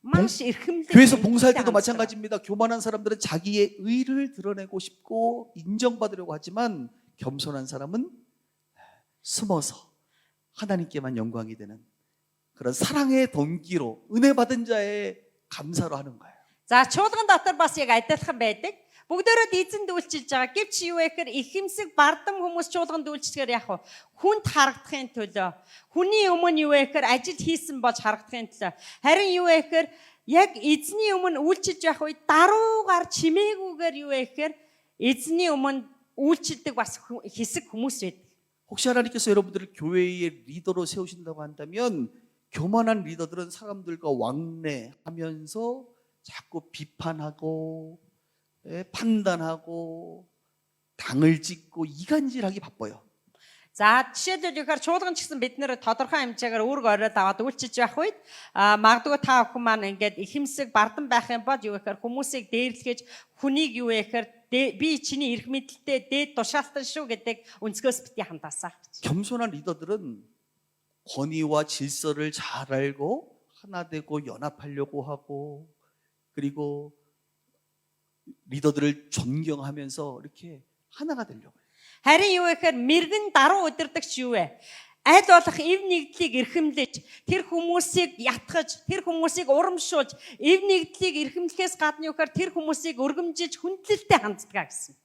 Маш эрхэмлэн. 교회에서 봉사할 때도 마찬가지입니다. 교만한 사람들은 자기의 의를 드러내고 싶고 인정받으려고 하지만 겸손한 사람은 숨어서 하나님께만 영광이 되는 그런 사랑의 동기로 은혜 받은 자의 감사로 하는 거예요. За чуулган дотор бас яг адилхан байдаг. Бүгдээрээ эзэнд үйлчилж байгаа. Гэвч юу вэ гэхээр ихэмсэг бардам хүмүүс чуулганд үйлчлэхээр яг хүнд харагдахын төлөө хүний өмнө юу вэ гэхээр ажил хийсэн болж харагдахын төлөө харин юу вэ гэхээр яг эзний өмнө үйлчилж байх үед даруугаар чимээгүйгээр юу вэ гэхээр эзний өмнө үйлчилдэг бас хэсэг хүмүүс байдаг. 혹시 하나님께서 여러분들을 교회의 리더로 세우신다고 한다면 교만한 리더들은 사람들과 왕래하면서 자꾸 비판하고 판단하고 당을 찍고 이간질하기 바빠요. За жишээлбэл юугаар чуулган ч гэсэн бид нэр тодорхой хэмжээгээр үүрэг ороод аваад үйлчилж байх үед магадгүй та бүхэн маань ингээд ихэмсэг бардам байх юм бол юу гэхээр хүмүүсийг дээрлэхэж хүнийг юу гэхээр би чиний эрх мэдэлтэй дээд тушаалтан шүү гэдэг өнцгөөс бити хандаасаа. 겸손한 리더들은 권위와 질서를 잘 알고 하나 되고 연합하려고 하고 그리고 리더들을 존경하면서 이렇게 하나가 되려고 해요. Харин юу гэхээр мэрэгэн даруй удирдагч юу вэ? аль болох эв нэгдлийг эрхэмлэж, тэр хүмүүсийг ятгах, тэр хүмүүсийг урамшуулж, эв нэгдлийг эрхэмлэхээс гадна юухаар тэр хүмүүсийг өргөмжилж хүндлэлтэй ханддаг гэсэн.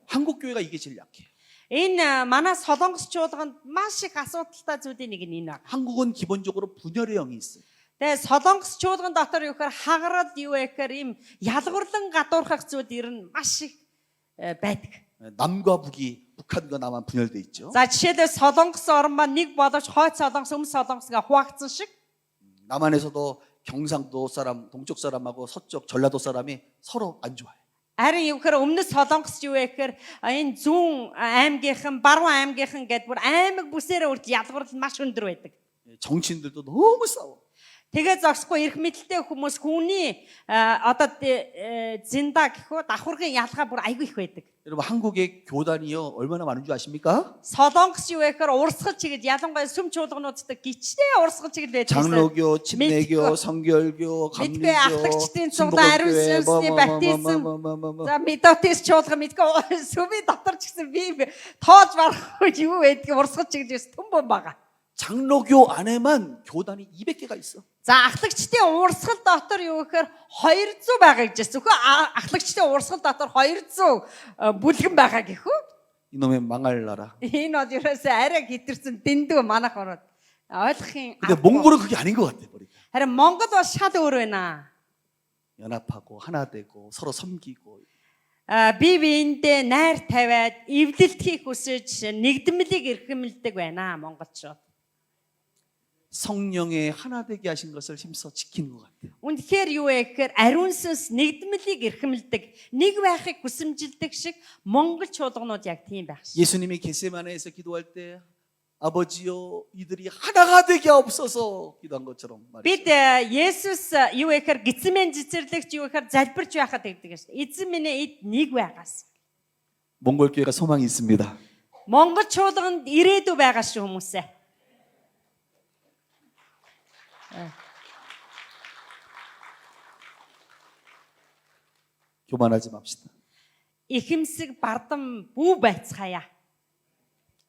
한국 교회가 이게 제일 약해요. Энэ манай солонгос чуулганд маш их асуудалтай зүйлийн нэг нь энэ байна. 한국은 기본적으로 분열의 영이 있어요. Тэгээ солонгос чуулган дотор юу гэхээр хагарал юу гэхээр ийм ялгуурлан гадуурхах зүйл ер нь маш их байдаг. 남과 북이 북한과 남한 분열돼 있죠. За жишээлбэл солонгос орн маань нэг боловч хойд солонгос, өмнө солонгос가 хуваагдсан шиг 남한에서도 경상도 사람, 동쪽 사람하고 서쪽 전라도 사람이 서로 안 좋아요. харин юу гэхээр өмнө солонгос юу гэхээр энэ зүүн аймгийнхан, баруун аймгийнхан гэдээ бүр аймаг бүсээрээ үрд ялгуурлал маш өндөр байдаг. 정치인들도 너무 싸워. Тэгээ зогсохгүй эрх мэдэлтэй хүмүүс хүний одоо зинда гэхүү давхаргын ялгаа бүр айгүй их байдаг. 여러분 한국의 교단이요 얼마나 많은 줄 아십니까? Солонгос юу гэхээр урсгал чигэд ялангуяа сүм чуулгануудтай гिचтэй урсгал чигэд байдаг. 장로교, 침례교, 성결교, мэдгүй 감리교, ахлагчдын цуглаа ариун сүнсний баптизм за методист чуулган мэдгүй сүмийн дотор ч гэсэн би тоож барахгүй юу байдгийг урсгал чигэд юус төмбөн байгаа. 장로교 안에만 교단이 200개가 있어. За ахлагчдын урсгал дотор юу гэхээр 200 байгаа гэж байна. Зөвхөн ахлагчдын урсгал дотор 200 бүлгэн байгаа гэхүү. 이놈의 망할 나라. Энэ бол ерөөсөө арай хитэрсэн дэндүү манах ороод ойлгохын. 근데 몽골은 그게 아닌 것 같아. 머리가. харин Монгол бол шал өөр байна. 연합하고 하나 되고 서로 섬기고. Бие биендээ найр тавиад эвлэлтхийг хүсэж нэгдмэлийг эрхэмлдэг байна монголчууд. 성령의 하나 되게 하신 것을 힘써 지키는 것 같아요. Үнэхээр юу вэ гэхээр ариун сүнс нэгдмэлийг эрхэмлдэг, нэг байхыг хүсэмжилдэг шиг монгол чуулганууд яг тийм байх шиг. 예수님이 겟세마네에서 기도할 때 아버지요 이들이 하나가 되게 하옵소서 기도한 것처럼 Бид 말이죠. Есүс юу вэ гэхээр гисмэн цэцэрлэгч юу гэхээр залбирч байхад гэдэг шүү дээ. Эзэн минь эд нэг байгаас. 몽골 교회가 소망이 있습니다. Монгол чуулганд ирээдүй байгаа шүү хүмүүсээ. 교만하지 맙시다. Ихэмсэг бардам бүү байцгаая.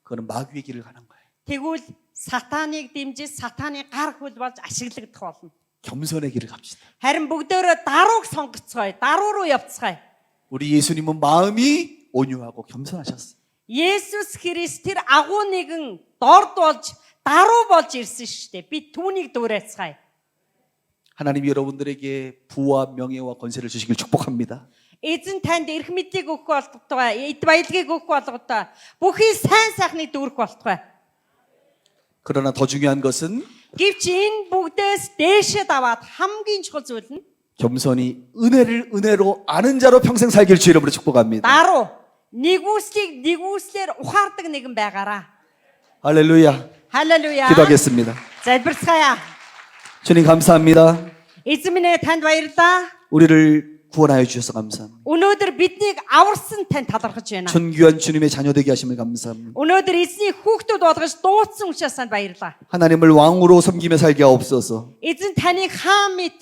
그거는 마귀의 길을 가는 거예요. Тэгвэл сатаныг дэмжиж сатаны гар хөл болж ашиглагдах болно. 겸손의 길을 갑시다. Харин бүгдөө дарууг сонгоцгоё. Даруу руу явцгаая. 우리 예수님은 마음이 온유하고 겸손하셨어요. Есүс Христ тэр агуу нэгэн дорд болж даруу болж ирсэн шүү дээ. Би түүнийг дуурайцгаая. 하나님이 여러분들에게 부와 명예와 권세를 주시길 축복합니다. Эзэн танд эрх мэдлийг өгөх болтугай, эд баялагийг өгөх болготой. Бүхий сайн сайхныг дүүрэх болтугай. 그러나 더 중요한 것은 Гэвч энэ бүгдээс дээшээ даваад хамгийн чухал зүйл нь 겸손히 은혜를 은혜로 아는 자로 평생 살길 주 이름으로 축복합니다. даруу. Нэгүслийг нэгүслэр ухаардаг нэгэн байгаараа. 할렐루야. Халелуя. 기도하겠습니다. залбирцгаая. 주님 감사합니다. Эзэн минь танд баярлалаа. 우리를 구원하여 주셔서 감사합니다. Өнөөдөр биднийг аварсан танд талархаж байна. 존귀한 주님의 자녀 되게 하심을 감사합니다. Өнөөдөр эзний хүүхдүүд болгож дуудсан учраас танд баярлалаа. 하나님을 왕으로 섬기며 살게 하옵소서. Эзэн таныг хаан мэт,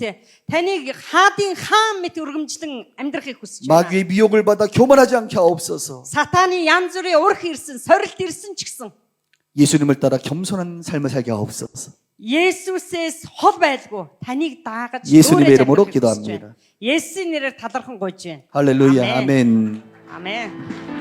таныг хаадын хаан мэт өргөмжлөн амьдрахыг хүсэж байна. 마귀의 미혹을 받아 교만하지 않게 하옵소서. Сатаны янз бүрийн урх ирсэн, сорилт ирсэн ч гэсэн 예수님을 따라 겸손한 삶을 살게 하옵소서. Есүсээс хол байлгүй таныг даагаж 예수님의 өөрөө 이름으로 амьдрахыг хүсэж байна. 기도합니다. Есүсийн нэрээр талархан гуйж байна. 할렐루야. 아멘. 아멘.